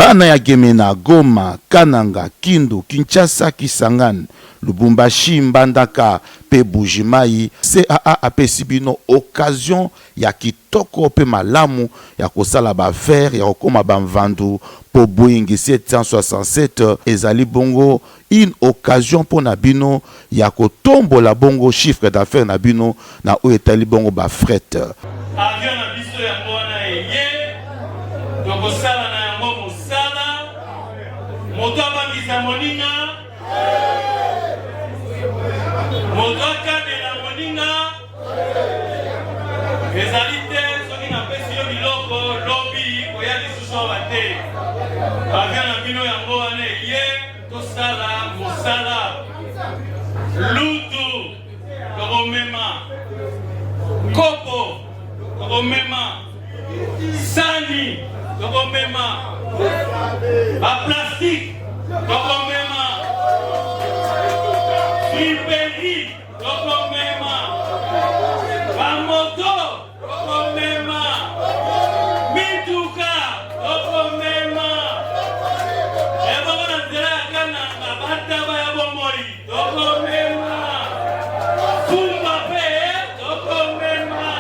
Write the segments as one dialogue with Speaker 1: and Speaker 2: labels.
Speaker 1: bana ya Gemena, Goma, Kananga, Kindu, Kinshasa, Kisangani, Lubumbashi, Mbandaka, pe Bujimai, CAA apesi bino occasion ya kitoko pe malamu ya kosala ba faire ya kokoma ba mvandu po Boeing 767 ezali bongo une occasion pour na bino ya kotombola bongo chiffre d'affaires na bino na o etali bongo ba fret.
Speaker 2: Avion na biso ya mwana eye dokosala na yango mosala moto abangisa moninga moto akadela moninga ezali te soki napesi yo biloko lobi koya lisusu awa te. Avion na bino yango wana eye tosala mosala lutu tokomema kopo tokomema sani tokomema ba plastique tokomema friperi tokomema ba moto tokomema mituka tokomema eboko na nzela ya kananga bataba ya bomoi tokomema fumba pe tokomema.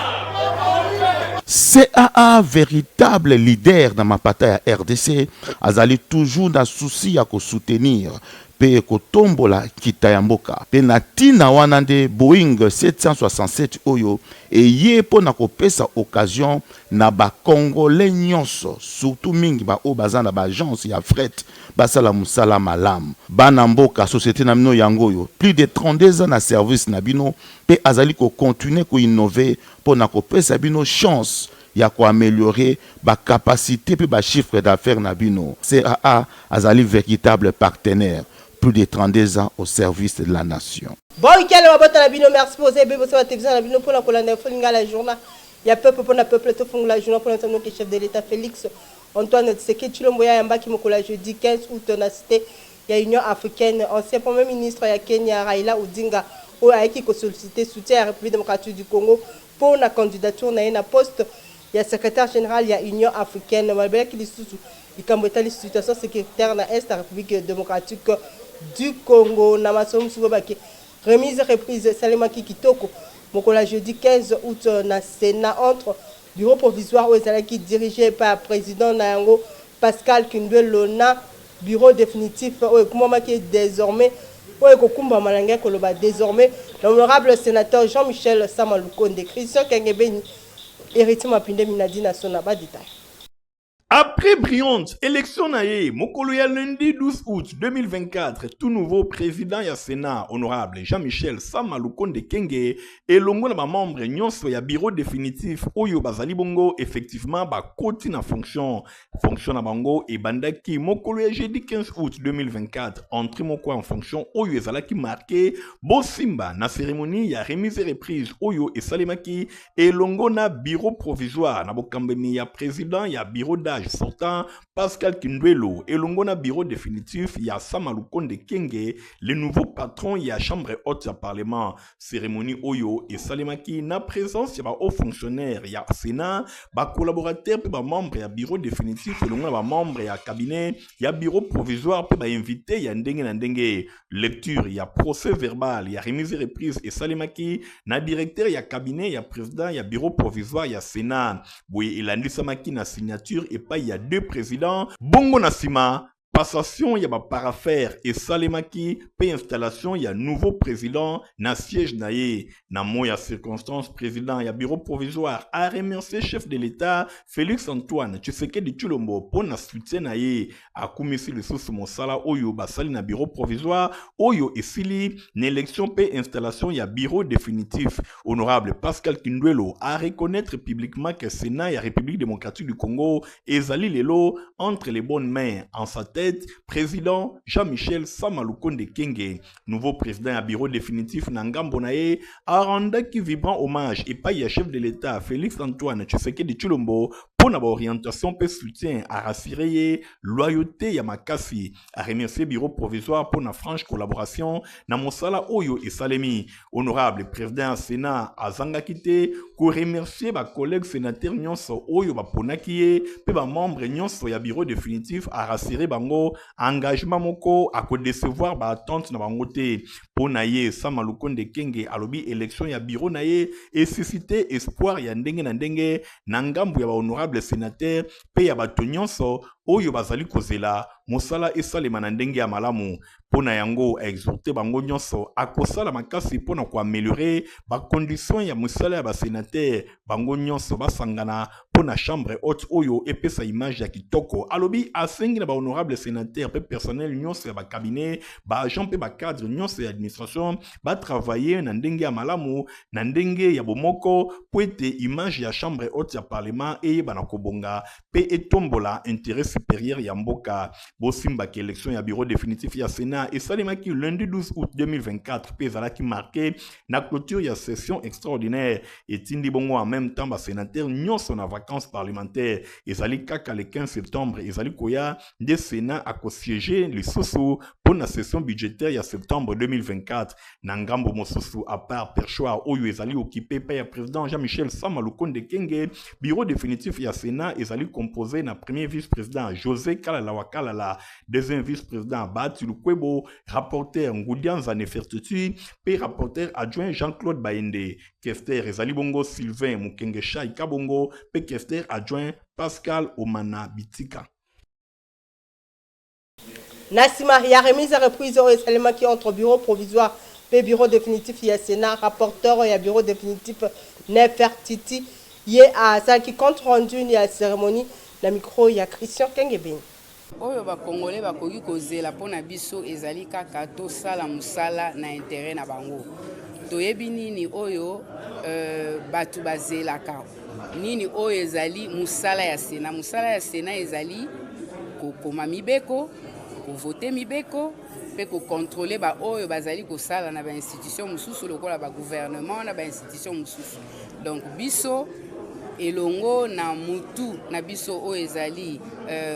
Speaker 1: CAA, véritable leader dans ma bataille à RDC, azali toujours dans souci à soutenir pe kotombola kitayamboka pe natina wanande Boeing 767 oyo et ye po na kopesa occasion na ba congolais nyonso surtout mingi ba o bazana ba agence ya fret basala musala malam bana mboka société na mino yango yo plus de 32 ans na service na bino pe azali ko continuer ko innover po na kopesa bino chance ya ko améliorer ba capacité pe ba chiffre d'affaires na bino. CAA azali véritable partenaire, plus de 32 ans au service de la nation.
Speaker 3: Bon, merci pour la télévision pour la journée. Il y a peuple pour le peuple tout fond la journée pour l'entendre que chef de l'État Félix Antoine Tshisekedi Tshilombo Yamba qui mokola jeudi 15 août na cité ya Union africaine, ancien premier ministre ya Kenya Raila Odinga ou a qui sollicité soutien à la République démocratique du Congo pour la candidature na poste ya secrétaire général ya Union africaine. Malgré qu'il y a une situation sécuritaire dans l'Est de la République démocratique du Congo. Namasom Soubaki, remise reprise Salema Kitoko, Mokola jeudi 15 août na Sénat entre bureau provisoire où qui dirigé par président Nayango Pascal Kindwe Lona, bureau définitif où qui est désormais désormais l'honorable sénateur Jean-Michel Samaloukonde, Christian Kengebeni, héritier Mapinde Minadi National. Détail.
Speaker 4: Après brillante élection naïe, Mokoloya lundi 12 août 2024, tout nouveau président ya Sénat, honorable Jean-Michel Samaloukonde Kenge, et longo na ba membre nyonso ya bureau définitif oyo bazali bongo effectivement ba koti na fonction na bango et bandaki Mokoloya jeudi 15 août 2024, entré moko en fonction oyo ezalaki marqué Bosimba na cérémonie ya remise et reprise oyo esalemaki et longo na bureau provisoire na bokambemi ya président ya bureau d'âge sortant Pascal Kindwelo et l'ongona bureau définitif ya Samaloukonde Kenge, le nouveau patron ya chambre haute ya parlement. Cérémonie oyo et salemaki na présence ya ba haut fonctionnaire ya Sénat, ba collaborateur pe ba membre ya bureau définitif et l'ongona ba membre ya cabinet ya bureau provisoire pe ba invité ya ndenge na ndenge. Lecture ya procès verbal ya remise et reprise et salemaki na directeur ya cabinet ya président ya bureau provisoire ya Sénat. Boye elandisamaki na signature et pas il y a deux présidents. Bongo Nassima, passation, il y a paraphère et Salemaki, paye installation, il y a nouveau président, na siège naïe. Na moya circonstance, président, il y a bureau provisoire, a remercié chef de l'État, Félix Antoine, Tshisekedi Tshilombo, pour na soutien naïe, a commissi le sous mon sala, oyo, basali na bureau provisoire, oyo et sili, n'élection paye installation, il y a bureau définitif. Honorable Pascal Kindwelo, a reconnaître publiquement que Sénat et la République démocratique du Congo, et Zali Lelo, entre les bonnes mains, en sa tête, président Jean-Michel Samaloukonde Kenge, nouveau président à bureau définitif Nangambonae, a rendu qui vibrant hommage et pas chef de l'État Félix Antoine Tshisekedi Tshilombo pour na orientation pe soutien à rassurer loyauté ya makasi à remercier bureau provisoire pour na franche collaboration na mosala oyo esalemi honorable président Sénat azanga kite ko remercier ba collègues sénateurs nyonso oyo ba ponaki ye pe ba membre nyonso ya bureau définitif à rassurer bango engagement moko à ko décevoir ba attente na bango te pour na ye Sama Lukonde Kenge alobi élection ya bureau na ye et susciter espoir ya ndenge na ndenge na ngambu ya ba honorable sénateur pe ya bato nyonso oyo bazali kozela mosala esalema na ndenge ya malamu pona yango exhorter bango nyonso akosala makasi pona ko améliorer ba condition ya mosala ya ba sénateur bango nyonso basangana pona chambre haute oyo epesa image ya kitoko alobi asengi na ba honorable sénateur pe personnel nyonso ya ba cabinet ba agent pe ba cadre nyonso ya administration ba travailler na ndenge ya malamu na ndenge ya bomoko po ete image ya chambre haute ya parlement eyeba na kobonga pe etombola intérêt supérieur ya mboka bosimba ki élection ya bureau définitif ya Sénat et salimaki lundi 12 août 2024 pe ezalaki marqué na clôture ya session extraordinaire etindi bongo en même temps ba sénateur nyonso na vacances parlementaires ezali kaka le 15 septembre ezali koya de Sénat a kosiéger lisusu pour la session budgétaire ya septembre 2024 na ngambo mosusu à part perchoir oyo ezali occupé par le président Jean-Michel Sama Lukonde Kenge bureau définitif ya Sénat ezali composé na premier vice-président José Kalala Wakalala deuxième vice-président Bati Lukwebo rapporteur Ngoudianza Nefertutu pe rapporteur adjoint Jean-Claude Baende questeur ezali bongo Sylvain Mukengesha Ikabongo pe questeur adjoint Pascal Omana Bitika.
Speaker 3: Nassima, il y a remise à reprise au Salema qui entre bureau provisoire et bureau définitif, il y a Sénat, rapporteur, il y a bureau définitif, Nefertiti, il y a ça qui compte rendu, il y a cérémonie, la micro, il y a Christian Kengebin.
Speaker 5: Oyo ba Congolais ba koki kozela pona biso ezali kaka to sala musala na intérêt na bango. Toyebi nini oyo batu bazelaka. Nini oyo ezali musala ya Sénat ezali kokoma mibeko voter mibeko pe ko contrôler ba oyo bazali ko sala na ba institution mususu lokola ba gouvernement na ba institution mususu donc biso elongo na mutu na biso oyo ezali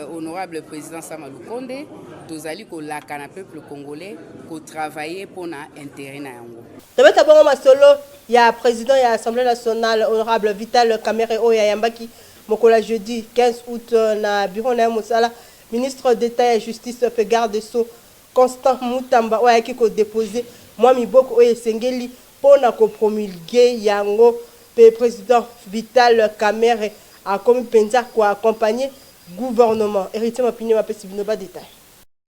Speaker 5: honorable président Sama Lukonde tozali ko laka na peuple congolais ko travailler pour na intérêt na yango
Speaker 3: tabeta bongo masolo ya président ya assemblée nationale honorable Vital Kamerhe oyo yambaki mokola jeudi 15 août na bureau na mosala ministre d'État et justice pe garde so Constant Mutamba oya ki ko déposer moi miboko oyo sengeli pona ko promulguer yango pe président Vital Kamerhe a comme penza ko accompagner gouvernement héritier mapine mapesi bino ba détail.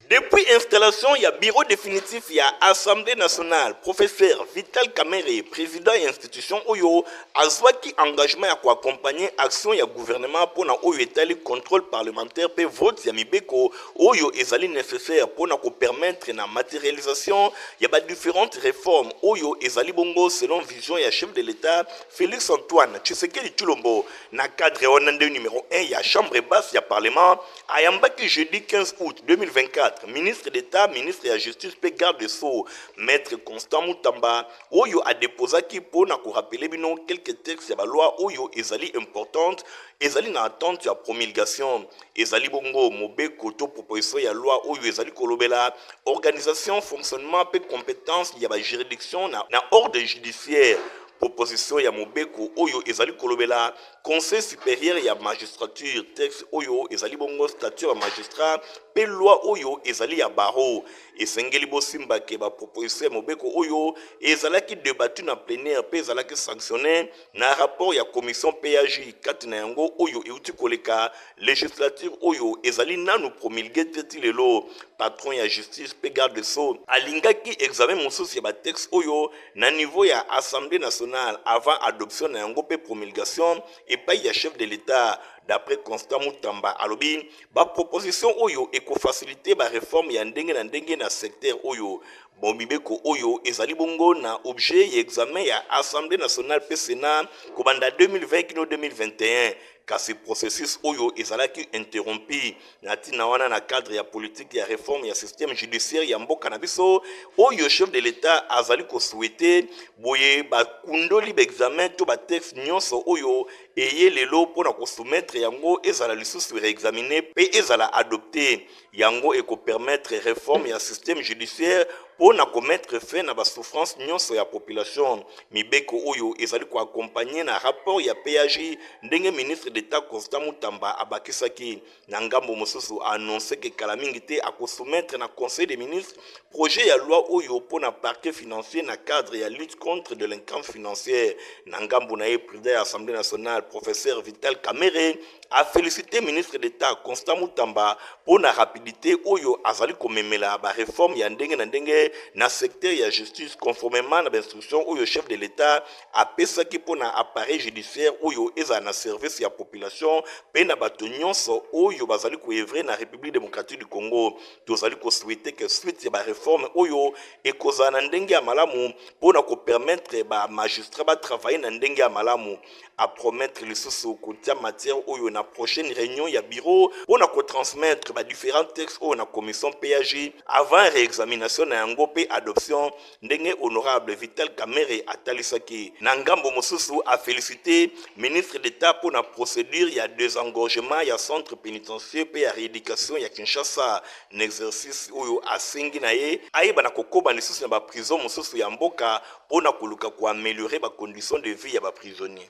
Speaker 4: Depuis installation, il y a bureau définitif, il y a Assemblée nationale, professeur Vital Kamerhe, président et institution Oyo, Azwaki engagement à accompagner action, il y a gouvernement pour na Oyo étali contrôle parlementaire, pe vote, il y a Mibeko, Oyo ezali nécessaire pour na permettre la matérialisation, il y a différentes réformes, Oyo ezali bongo selon vision, il y a chef de l'État, Félix Antoine, Tshisekedi Tshilombo, na cadre onande numéro 1, il y a chambre basse, il y a parlement, Ayambaki jeudi 15 août 2024. Ministre d'État, ministre de la Justice, pe garde de Sceaux, maître Constant Mutamba, Oyo a déposé qui pour na rappeler bino quelques textes de la loi Oyo ezali importante, ezali na attente ya promulgation, ezali bongo mobe koto proposition ya loi Oyo ezali kolobela organisation, fonctionnement pe compétence ya ba juridiction na ordre judiciaire. Proposition ya mobeko oyo ezali kolobela conseil supérieur ya magistrature texte oyo ezali bongo statut ya magistrat pe loi oyo ezali ya barreau esengeli bosimba ke ba proposition ya mobeko oyo ezalaki débattu na plénière pe ezalaki sanctionné na rapport ya commission PAJ kati na yango oyo euti koleka législature oyo ezali nanu promulgué teti lelo patron ya justice pe garde de Sceaux alingaki examen mosusu ya ba texte oyo na niveau ya assemblée nationale avant adoption na yango pe promulgation et pas ya chef de l'État d'après Constant Mutamba alobi ba proposition oyo eko faciliter ba réforme ya ndenge na secteur oyo bombibeko oyo ezali bongo na objet ya examen ya assemblée nationale pe Sénat kobanda 2020 kino 2021 kasi processus oyo ezalaki interrompu na tina wana na cadre ya politique ya réforme ya système judiciaire ya mboka na biso oyo chef de l'État azali ko souhaiter boye ba kundoli ba examen to ba texte nyonso oyo eye lelo pona ko soumettre
Speaker 6: yango ezala lisusu réexaminer pe ezala adopter yango eko permettre réforme ya système judiciaire pour na commettre fin na ba souffrance nyonso ya population. Mibeko oyo ezali ko accompagner na rapport ya PAJ ndenge ministre d'État Constant Mutamba abakisaki na ngambo mosusu a annoncé que kala mingi te ako soumettre na conseil des ministres projet ya loi oyo pour na parquet financier na cadre ya lutte contre délinquance financière. Na ngambo na président de l'Assemblée nationale professeur Vital Kamerhe a félicité ministre d'État Constant Mutamba pour la rapidité oyo azali komemela ba réforme ya ndenge na ndenge na secteur ya justice conformément na instruction oyo chef de l'État a pesaki pour na appareil judiciaire oyo eza na service ya population pe na bato nyonso oyo bazali ko œuvrer na République démocratique du Congo. Tozali ko souhaiter que suite ya ba réforme oyo ekoza na ndenge ya malamu pour na ko permettre ba magistrat ba travailler na ndenge ya malamu a promettre lisusu kotia matière oyo na prochaine réunion ya bureau pour na ko transmettre ba différents textes oyo na commission PAJ avant réexamination na yango pe adoption ndenge honorable Vital Kamerhe atalisaki. Na ngambo mosusu a félicité ministre d'État pour na procédure ya désengorgement ya centre pénitentiaire pe ya rééducation ya Kinshasa na exercice oyo asengi na ye ayeba na kokoba lisusu na ba prison mosusu ya mboka pour na koluka ko améliorer ba conditions de vie ya ba prisonniers.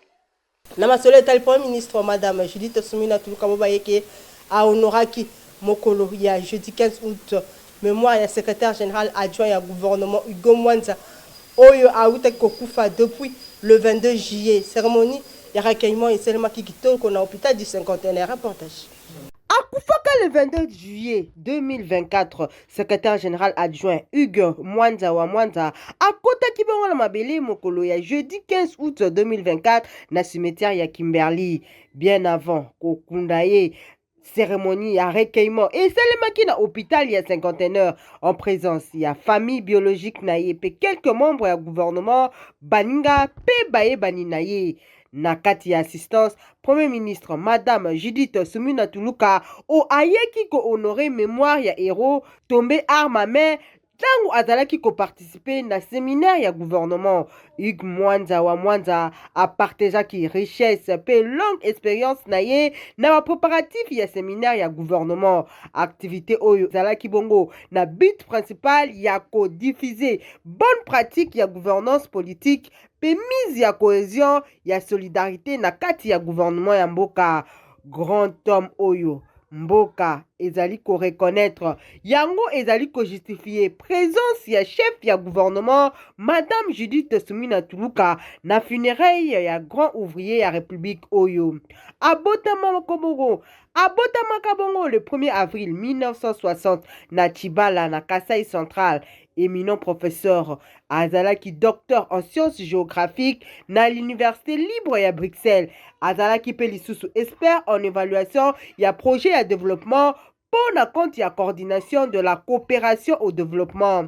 Speaker 3: Na masolo etali Premier ministre Madame Judith Suminwa Tuluka Bobayeke a honoraki mokolo ya jeudi 15 août mémoire ya secrétaire général adjoint ya gouvernement Hugo Mwanza oyo a utaki kokufa depuis le 22 juillet. Cérémonie ya recueillement et seulement kitoko na hôpital du 51e reportage. Akufaka le 22 juillet 2024, secrétaire général adjoint Hugo Mwanza wa Mwanza akota kibongo na mabele mokolo ya jeudi 15 août 2024 na cimetière ya Kimberley. Bien avant kokundaye cérémonie ya recueillement et selemaki na hôpital ya 51 en présence ya famille biologique na ye pe quelques membres ya gouvernement baninga pe baye bani na ye. Na kati ya assistance, Premier ministre Madame Judith Suminwa Tuluka o ayeki ko honorer mémoire ya héros tombé arme à main tango azalaki ko participer na séminaire ya gouvernement. Hugues Mwanza wa Mwanza a partagé richesse pe longue expérience na ye na ba préparatif ya séminaire ya gouvernement. Activité oyo zalaki bongo na but principal ya ko diffuser bonne pratique ya gouvernance politique pe mise ya cohésion ya solidarité na kati ya gouvernement ya mboka. Grand homme oyo mboka ezali ko reconnaître yango ezali ko justifier présence ya chef ya gouvernement Madame Judith Suminwa Tuluka na funérailles ya grand ouvrier ya République oyo. Abotama Kobongo le 1er avril 1960 na Chibala na Kasai Central. Éminent professeur azalaki docteur en sciences géographiques na l'université libre ya Bruxelles. Azalaki pe lisusu expert en évaluation ya projet ya développement pour na compte ya coordination de la coopération au développement.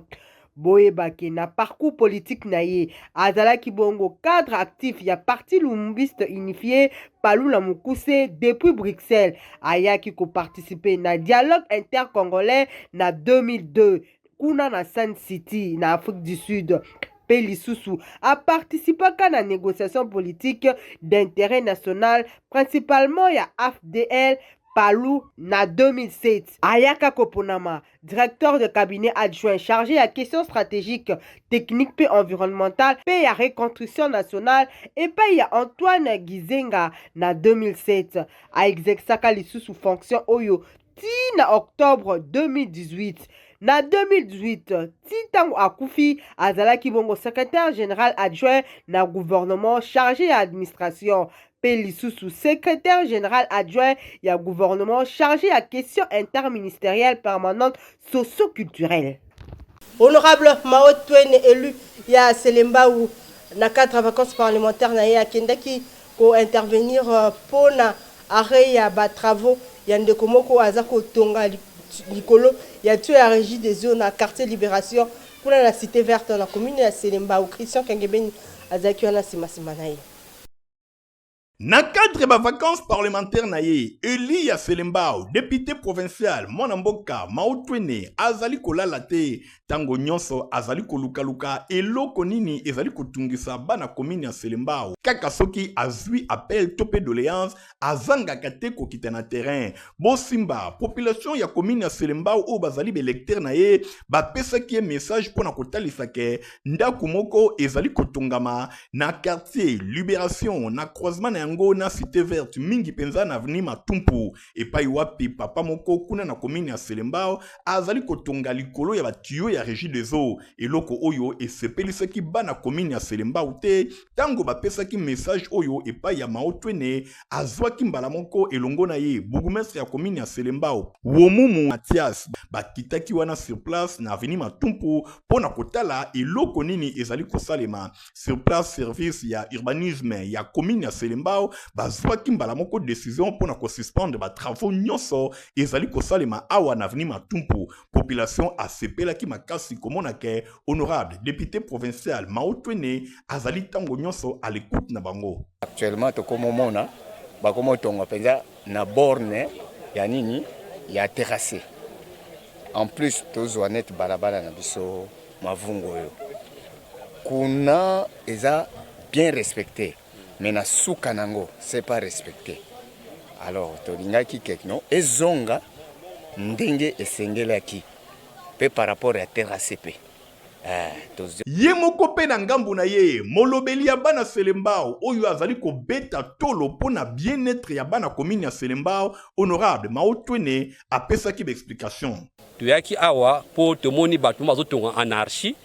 Speaker 3: Boyebake na parcours politique na ye azalaki bongo cadre actif ya parti Lumumbiste unifié Palula Mukuse depuis Bruxelles. Ayaki ko participer na dialogue intercongolais na 2002 kuna na Sun City na Afrique du Sud. Pelisusu a participé à la négociation politique d'intérêt national, principalement ya AFDL Palou na 2007. Ayaka Koponama, directeur de cabinet adjoint chargé à questions stratégiques, techniques et environnementales, paye à reconstruction nationale et paye à Antoine Gizenga na 2007. A exercaka lisusu fonction Oyo ti na octobre 2018. Na 2018, Titango Akufi azalaki bongo secrétaire général adjoint na gouvernement chargé à administration. Pelisusu secrétaire général adjoint ya gouvernement chargé à questions interministérielles permanentes socio-culturelles. Honorable Mao Twene élu ya Selemba ou na 4 vacances parlementaires na ya kendaki ko intervenir pour na arrêt ya ba travaux ya ndeko moko azako tonga likolo ya tu ya régie des eaux na quartier Libération pour la cité verte na commune ya Selemba ou Christian Kangebeni azaki na simasimanaye.
Speaker 4: Na cadre ba vacances parlementaires na ye, Eli ya Selembao, député provincial, Monamboka, Mautwene, azali kolala te, tango nyonso azali koluka eloko nini ezali kotungisa bana commune ya Selembao. Kaka soki azui appel topé doléance, azanga kate kokita na terrain. Bosimba, population ya commune ya Selembao o bazali belecteur na ye, ba pesa ki message pona kotalisa ke ndaku moko ezali kotungama na quartier Libération na croisement na yango na cité verte mingi penza na avenue Matumpu epai wapi papa moko kuna na commune ya Selembao azali kotonga likolo ya batuyo ya régie des eaux eloko oyo esepelisaki bana commune ya Selembao te tango bapesaki message oyo epai ya Maotwene azwaki mbala moko elongo na ye bourgmestre ya commune ya Selembao Womumu Mathias bakitaki wana sur place na avenue Matumpu pona kotala eloko nini ezali kosalema sur place service ya urbanisme ya commune ya Selembao bazwaki mbala moko décision pona ko suspendre ba travaux nyonso ezali kosalema awa na avenue Matumpu population asepelaki makasi komona ke honorable député provincial Maotwene azali tango nyonso à l'écoute na bango.
Speaker 7: Actuellement tokomomona bakomo tonga penza na borne ya nini ya terrassé. En plus tozwa net balabala na biso mavungo yo. Kuna eza bien respecté mais na suka nango c'est pas respecté. Alors tolingaki kekno ezonga ndenge esengelaki pe par rapport à terrassé pe.
Speaker 4: Ye moko pe na ngambu na ye molobeli ya bana Selembao oyo azali ko beta tolo pona bien-être ya bana commune ya Selembao honorable Maotwene apesaki explication.
Speaker 8: Tuyaki awa po tomoni batu bazotonga anarchie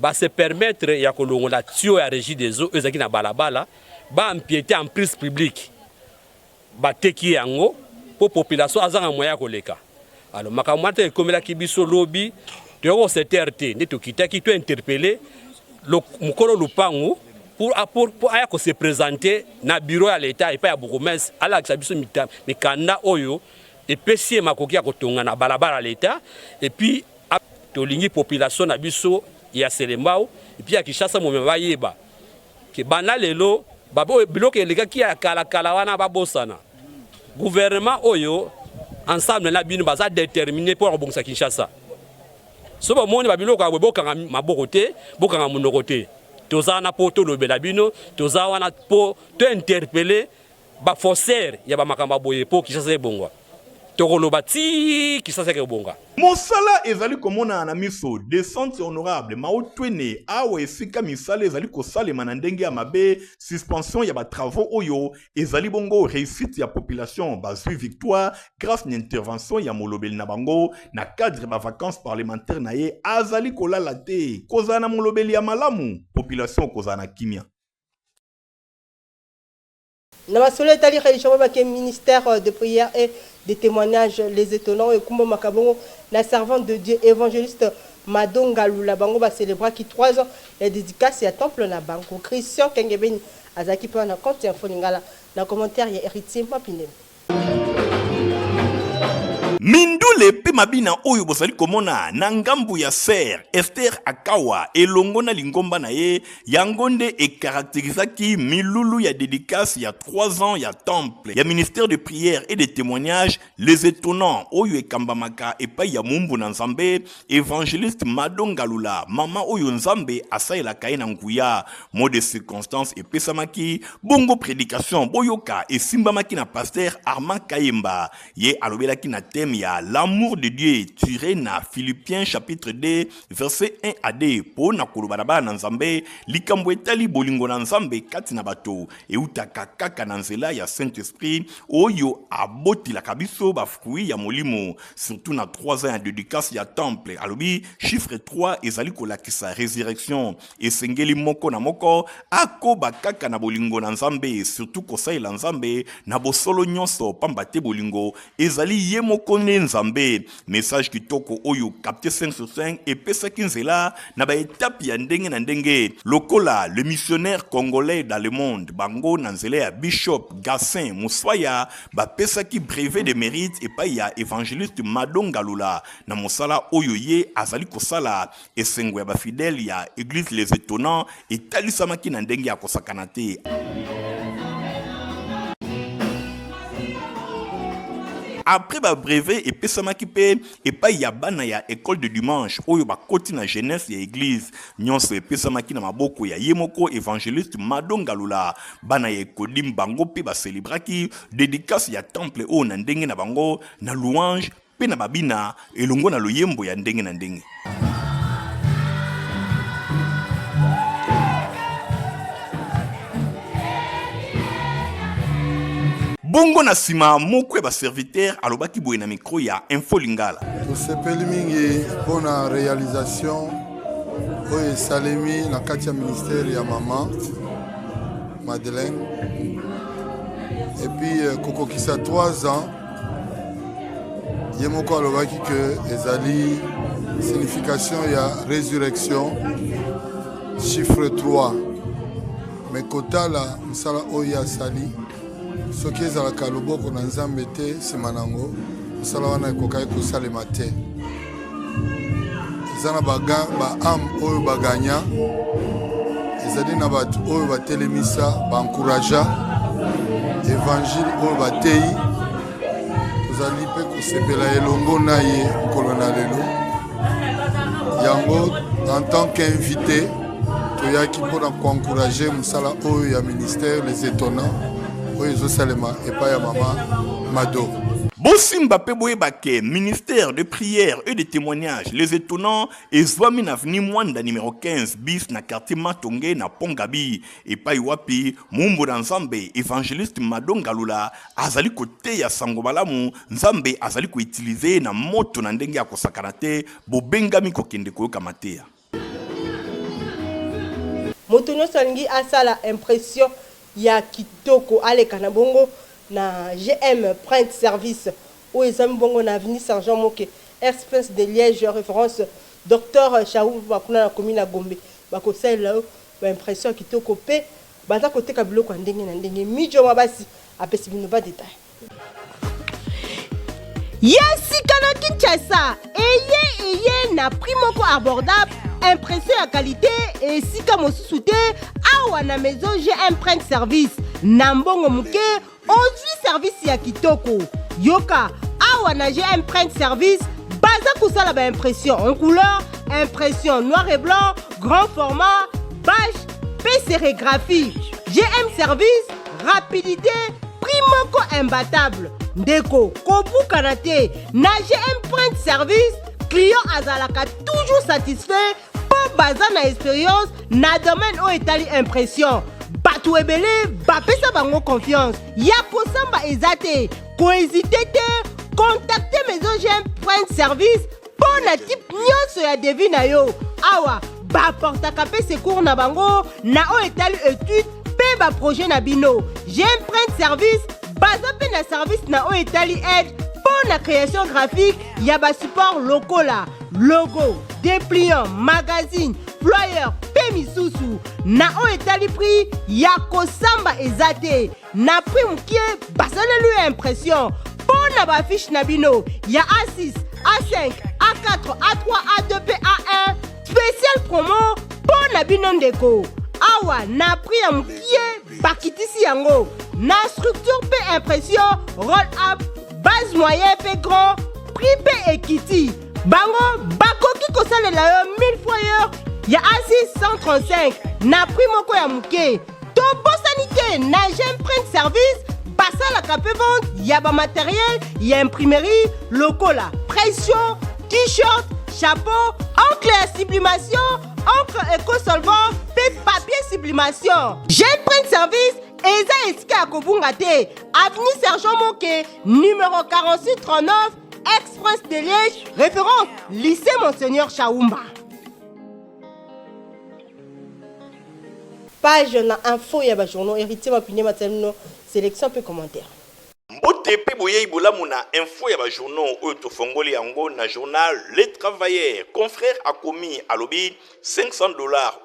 Speaker 8: ba se permettre ya kolongola tio ya régie des eaux ezaki na balabala ba empiéter en prise publique ba teki yango po population azanga moya koleka. Alors makamwate komela kibiso lobby tuyoko CTRT ne tukitaki tu interpeller le mukolo lupangu pour aya ko se présenter na bureau ya l'état et pas ya bourgmestre ala kisabiso mikanda oyo et pesie makoki ya kotonga na balabala l'état et puis tolingi population na biso ya Selembao et puis ya Kishasa mo bayeba ke bana lelo babo biloko eleka ki ya kala wana babosana gouvernement oyo ensemble na bino baza déterminé pour rebonsa Kinshasa. So ba moni ba biloko ya bokanga maboko te bokanga munoko te toza na poto lobela bino toza wana po to interpeller ba faussaire ya ba makamba boye po Kinshasa ebongwa tokoloba ti Kinshasa ke bonga.
Speaker 4: Mosala ezali komona na miso descente honorable Maotwene awa esika misala ezali kosalema na ndenge ya mabe suspension ya ba travaux oyo ezali bongo réussite ya population bazui victoire grâce à intervention ya molobeli na bango na cadre ba vacances parlementaires na ye azali kolala te kozana na molobeli ya malamu population kozana kimia.
Speaker 3: Na masolo etali religion ba ke ministère de prière et des témoignages les étonnants et kumbo makabongo la servante de Dieu évangéliste Madonga Lula bango ba célébrer qui 3 ans la dédicace à temple na bango Christian Kengebeni azaki pa na compte info lingala na commentaire ya héritier Mapinem.
Speaker 4: Mindule pe mabina oyo bozali komona na ngambu ya Ser Esther Akawa elongo na lingomba na ye yangonde e caractérisaki milulu ya dédicace ya 3 ans ya temple ya ministère de prière et de témoignages les étonnants oyo ekambamaka epai ya mumbu na Nzambe évangéliste Madonga Lula mama oyo Nzambe asaelaka ye na nguya mot de circonstance epesamaki bongo prédication boyoka esimbamaki na pasteur Armand Kayemba ye alobelaki na thème ya l'amour de Dieu tiré na Philippiens chapitre 2 verset 1 à 2 po na koloba na Nzambe likambo etali bolingo na Nzambe kati na bato eutaka kaka na nzela ya Saint-Esprit oyo abotilaka biso ba fruit ya molimo surtout na 3 ans ya dédicace ya temple alobi chiffre 3 ezali kolakisa résurrection esengeli moko na moko akoba kaka na bolingo na Nzambe surtout kosaila Nzambe na bosolo nyonso pamba te bolingo ezali ye moko ne Nzambe message kitoko oyo capté 5 sur 5 et pesa kinzela na ba étape ya ndenge na ndenge lokola le missionnaire congolais dans le monde bango na nzela ya Bishop Gassin Muswaya ba pesa ki brevet de mérite et pa ya évangéliste Madonga Lula na mosala oyo ye azali kosala esengo ya ba fidèle ya église les étonnants et talisamaki na ndenge ya kosakana te. après ba brevet et pesamaki pe et pa ya bana ya école de dimanche oyo ba koti na jeunesse ya église nyonso e pesamaki na maboko ya yemoko évangéliste Madonga Lula bana ya kodim bango pe ba célébraki dédicace ya temple o na ndenge na bango na louange pe na babina elongo na loyembo ya ndenge na ndenge. Bongo na sima moko ba serviteur alobaki boye na micro ya Info Lingala.
Speaker 9: Tosepeli mingi pona réalisation oyo esalemi na kati ya ministère ya mama Madeleine et puis kokokisa 3 ans ye moko alobaki que ezali signification ya résurrection chiffre 3 mais kotala msala oyo asali soki ezalaka loboko na nzambe te nsima nango mosala wana ekokaki kosalema te eza na baame oyo baganya ezali na bato oyo batelemisa baencouragea évangile oyo bateyi tozali mpe kosepela elongo na ye mokolo na lelo yango en tant qu'invité toyaki mpona koencourage mosala oyo ya ministère les étonnants oyo ezosalema epai ya mama Mado.
Speaker 4: Bosimba pe boyebake ministère de prière et de témoignage les étonnants et zwami na avenue Mwanda numéro 15 bis na quartier Matonge na Pongabi et pai wapi mumbo na Nzambe évangéliste Madonga Lula azali kote ya sango malamu Nzambe azali ko utiliser na moto na ndenge ya kosakana te bobengami kokende koyoka mateya.
Speaker 3: Moto nyonso alingi asala impression ya kitoko aleka na bongo na GM Print Service où ezami bongo na avenue Sergent Moke Express de Liège référence Dr Chaou bakuna na commune na Gombe bakosala ba impression kitoko pe baza koteka biloko ndenge na ndenge mijo mabasi apesi bino ba détail. Yesika na Kinshasa eye na prix moko abordable impression ya qualité et sika mosusu te awa na maison GM Print Service na mbongo muke ozwi service ya kitoko yoka awa na GM Print Service baza kusala ba impression en couleur impression noir et blanc grand format page pe sérigraphie GM Service rapidité prix moko imbattable ndeko kobuka te na GM Print Service client azalaka toujours satisfait pour baza na expérience na domaine o etali impression bato ebele bapesa bango confiance ya kosamba ezate ko hésiter te contacter maison GM Print Service pour na type nyonso ya devis na yo awa baportaka pe secours na bango na o etali étude pe ba projet na bino GM Print Service baza pe na service na o etali aide pour la création graphique ya ba support lokola logo dépliant magazine flyer pe misusu na o etali prix ya kosamba ezate na prix mukie basalelu ya impression pour na ba fiche na bino ya A6 A5 A4 A3 A2 pe A1 spécial promo pour na bino ndeko awa na prix ya mukie bakitisi yango na structure pe impression roll up base moyen pe grand prix pe ekiti bango bakoki kosalela yo 1000 fois yo ya A6 135 na prix moko ya muke to bosani te na GM Print Service basalaka pe vente ya ba matériel ya imprimerie lokola pression t-shirt chapeau encre ya sublimation encre éco-solvant pe papier sublimation GM Print Service eza esika ya kobunga te avenue Sergent Moke numéro 4639 Express de Liège référence lycée Monseigneur Chaoumba. Page na info ya ba journaux héritier mapine matemno sélection pe commentaire.
Speaker 6: Mbote pe boye ibolamu na info ya ba journaux oyo tofongoli yango na journal Les Travailleurs confrère akomi alobi $500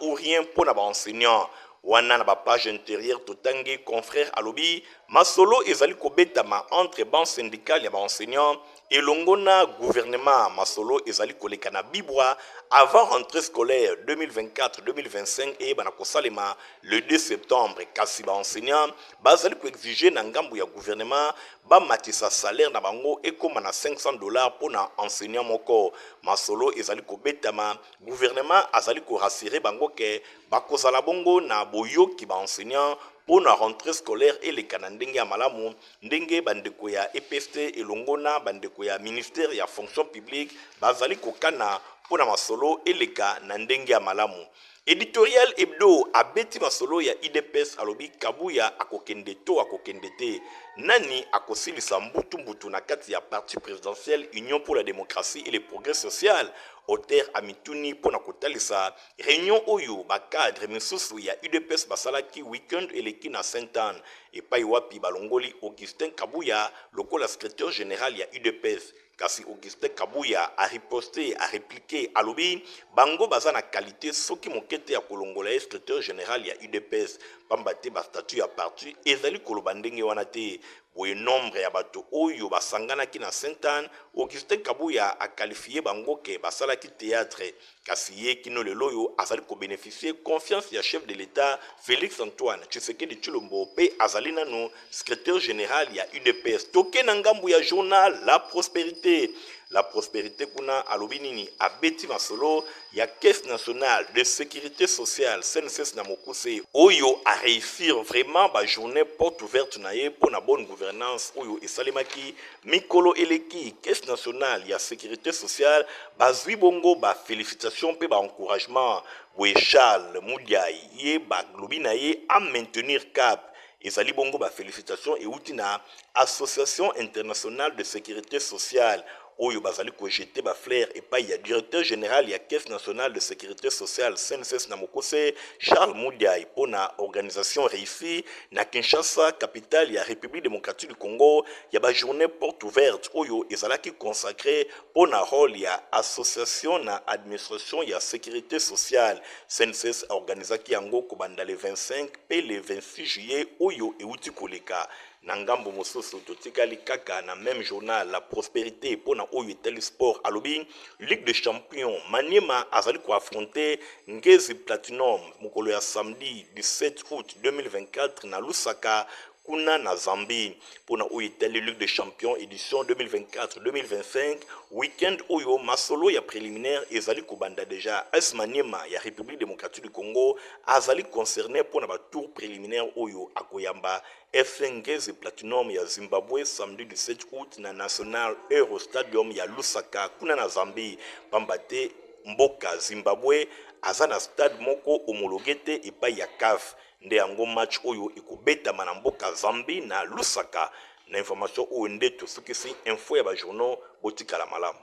Speaker 6: ou rien pour na ba enseignant. Wana na ba page intérieure totangi confrère alobi masolo ezali kobetama entre banque syndicale ya baenseignant elongo na gouvernement. Masolo ezali koleka na bibwa avant rentrée scolaire 2024-2025 et bana kosalema le 2 septembre. Kasi baenseignant bazali ko exiger na ngambu ya gouvernement ba matisa salaire na bango ekoma na $500 pour na enseignant moko. Masolo ezali kobetama gouvernement azali ko rassurer bango ke bakozala bongo na boyoki ba enseignant pour la rentrée scolaire et les Canadiens à malamu ndenge bandeko ya EPST elongo na bandeko ya ministère ya fonction publique bazali kokana pour na masolo eleka na ndenge ya malamu. Éditorial hebdo abeti masolo ya IDPS alobi Kabuya akokende to akokende te. Nani akosilisa mbutu na kati ya parti présidentiel Union pour la démocratie et le progrès social Oter Amituni pona kotalisa réunion oyo ba cadre misusu ya UDPS basalaki weekend eleki na Sainte-Anne et pai wapi balongoli Augustin Kabuya lokola secrétaire général ya UDPS. Kasi Augustin Kabuya a riposté, a répliqué alobi bango baza na qualité soki mokete ya kolongola secrétaire général ya UDPS pambate ba statut ya parti ezali koloba ndenge wana te. Boye nombre ya bato oyo basangana ki na Sainte-Anne, Augustin Kabuya a qualifié bango ke basala ki théâtre. Kasi ye kino lelo yo azali ko bénéficier confiance ya chef de l'État Félix Antoine Tshisekedi Tshilombo pe azali nano secrétaire général ya UDPS. Toke na ngambu ya journal La Prospérité. La Prospérité kuna alobinini abeti masolo ya Caisse nationale de sécurité sociale CNSS na mokuse oyo a réussir vraiment ba journée porte ouverte na ye pour na bonne gouvernance oyo esalemaki mikolo eleki. Caisse nationale ya sécurité sociale bazwi bongo ba félicitations pe ba encouragement boye Charles Moudiaï ye ba globina ye à maintenir cap. Ezali bongo ba félicitations et outina Association internationale de sécurité sociale oyo bazali ko jeter ba flair et pas ya directeur général ya Caisse nationale de sécurité sociale CNSS na mokose Charles Moudiaï pona organisation réussie na Kinshasa capitale ya République démocratique du Congo ya ba journée porte ouverte oyo ezalaki consacré pona rôle ya association na administration ya sécurité sociale. CNSS organisaki yango kobanda le 25 pe le 26 juillet oyo euti koleka. Nangambo mososo totikali kaka na même journal La Prospérité pona oyo tel sport alobi Ligue des Champions Maniema azali ko affronter Ngezi Platinum mokolo ya samedi 17 août 2024 na Lusaka kuna na Zambie pona oyo tel Ligue des Champions édition 2024-2025 weekend oyo masolo ya préliminaire ezali kobanda déjà AS Maniema ya République démocratique du Congo azali concerné pona ba tour préliminaire oyo akoyamba FC Ngezi Platinum ya Zimbabwe samedi 17 août na National Eurostadium ya Lusaka kuna na Zambie pambate mboka Zimbabwe azana stade moko homologué epai ya CAF nde yango match oyo ekobetama na mboka Zambie na Lusaka. Na information oyo nde tosukisi info ya ba journaux botikala malamu.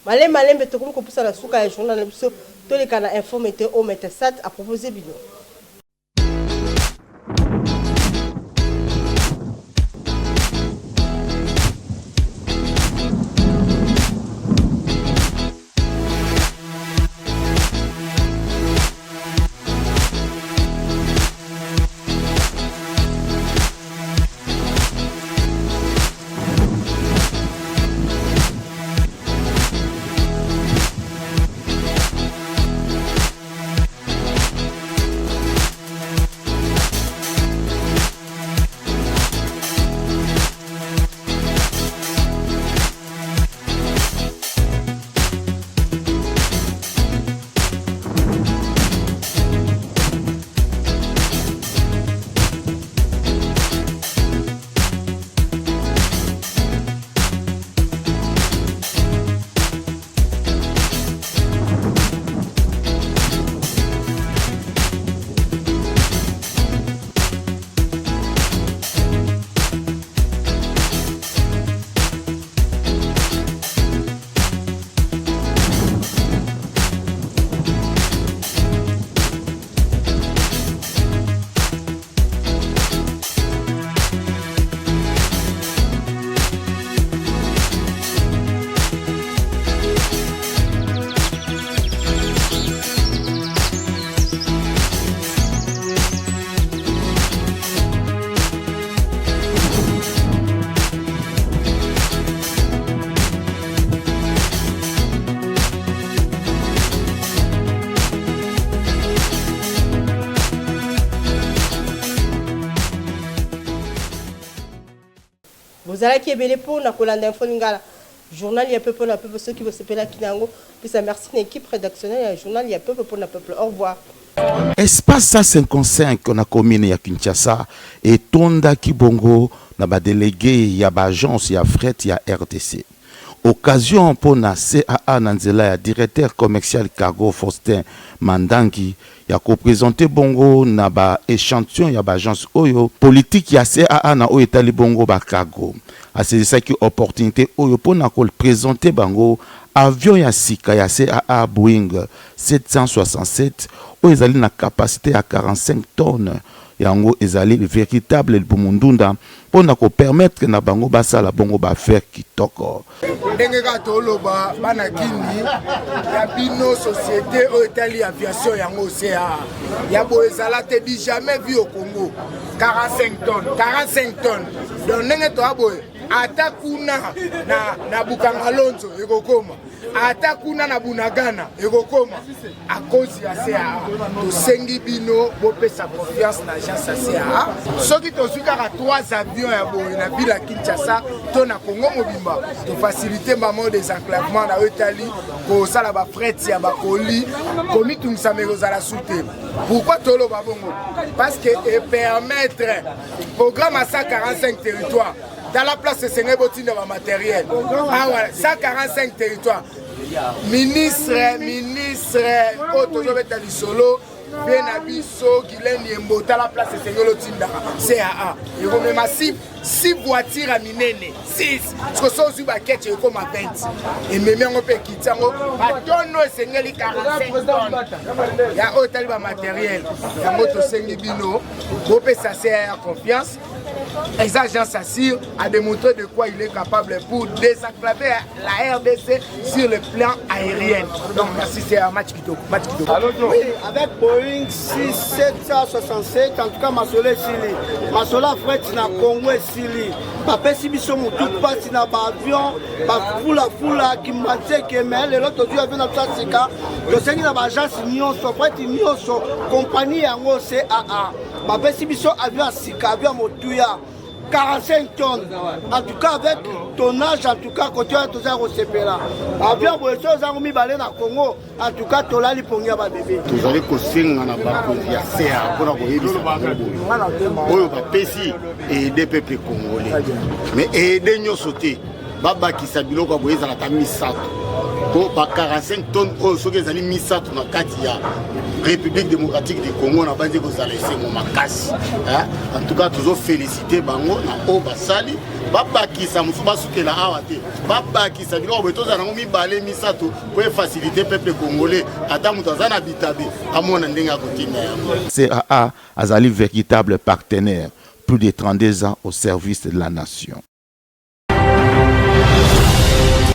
Speaker 3: Malembe tokomi kopusa na suka ya journal na biso toleka na info météo au Metesat à proposer bino. bozalaki ebele mpona kolanda info lingala journal ya peuple na peuple ceux qui vont s'appeler Kinango puis ça merci une équipe rédactionnelle ya journal ya peuple pour na peuple. Au revoir.
Speaker 1: Espace 55 na commune ya Kinshasa et tonda kibongo na ba délégué ya ba agence ya fret ya RDC. Occasion pour na CAA Nanzela ya directeur commercial cargo Faustin Mandangi ya ko présenter bongo na ba échantillon ya ba agence oyo politique ya CAA na oyo etali bongo ba cargo. A c'est ça qui opportunité oyo pour na ko présenter bango avion ya sika ya CAA Boeing 767 oyo ezali na capacité à 45 tonnes. Yango ezali véritable Bumundunda pour na ko permettre na bango basala bongo ba faire kitoko.
Speaker 10: Ndenge ka toloba bana kindi ya bino société o Italie aviation yango CA ya bo ezala te di jamais vu au Congo 45 tonnes donc ndenge to aboye ata kuna na Bukangalonzo ekokoma ata kuna na Bunagana ekokoma à cause ya CA to sengi bino bo pesa confiance na agence ya CA soki to sukaka 3 avions ya boye na bila Kinshasa to na Congo mobimba to faciliter maman des enclavements na Italie ko sala ba fret ya ba colis komi tungisa meroza la soute. Pourquoi tolo ba bongo? Parce que et permettre programme à 145 territoires dans la place de Sénébotine de matériel. Ah voilà, 145 territoires. Ministre, Otozo Solo, Benabiso, Guilaine Yembo, dans la place de Sénébotine de CAA. Il y a même 6 voitures à Minene, 6. Parce que ça aussi, il y a comme 20. Et même on peut quitter. Batono Sénégali 45 tonnes. Il y a hôtel de matériel. Il y a moto Sénébino. On peut s'asseoir à confiance. Les agences assure a démontré de quoi il est capable pour désenclaver la RDC sur le plan aérien. Donc merci, c'est un match qui toque.
Speaker 11: Oui, avec Boeing 767, en tout cas Masola Sili. Masola Fret na Congo Sili. Papa Sibiso Moutou passe na avion, fula qui manque que mais l'autre jour avion na Tsika. Le Sénégal na agence Nyonso, Fret Nyonso, compagnie yango CAA. Papa Sibiso avion Sika, avion Motuya. 45 tonnes, en tout cas avec tonnage, en tout cas côté de tous les CPLA. Avion pour les choses à Balé na Congo, en tout cas Tola Lipongia ba bébé.
Speaker 12: Vous allez cocher na ba ya CA pour la boye ba pesi et des peuples congolais. Mais aider nyo sauter, baba ki sabilo kwa boye za ta misato. Pour 45 tonnes au soki ezali misato na kati ya République démocratique du Congo na bandi ko za laisser mon makasi. En tout cas toujours féliciter bango na o basali baba ki sa musu basukela awate baba ki sa bilo beto za nango mibale misato pour faciliter peuple congolais ata mutu azana bitabe amona ndenga kotinda yango.
Speaker 1: CAA azali véritable partenaire plus de 32 ans au service de la nation.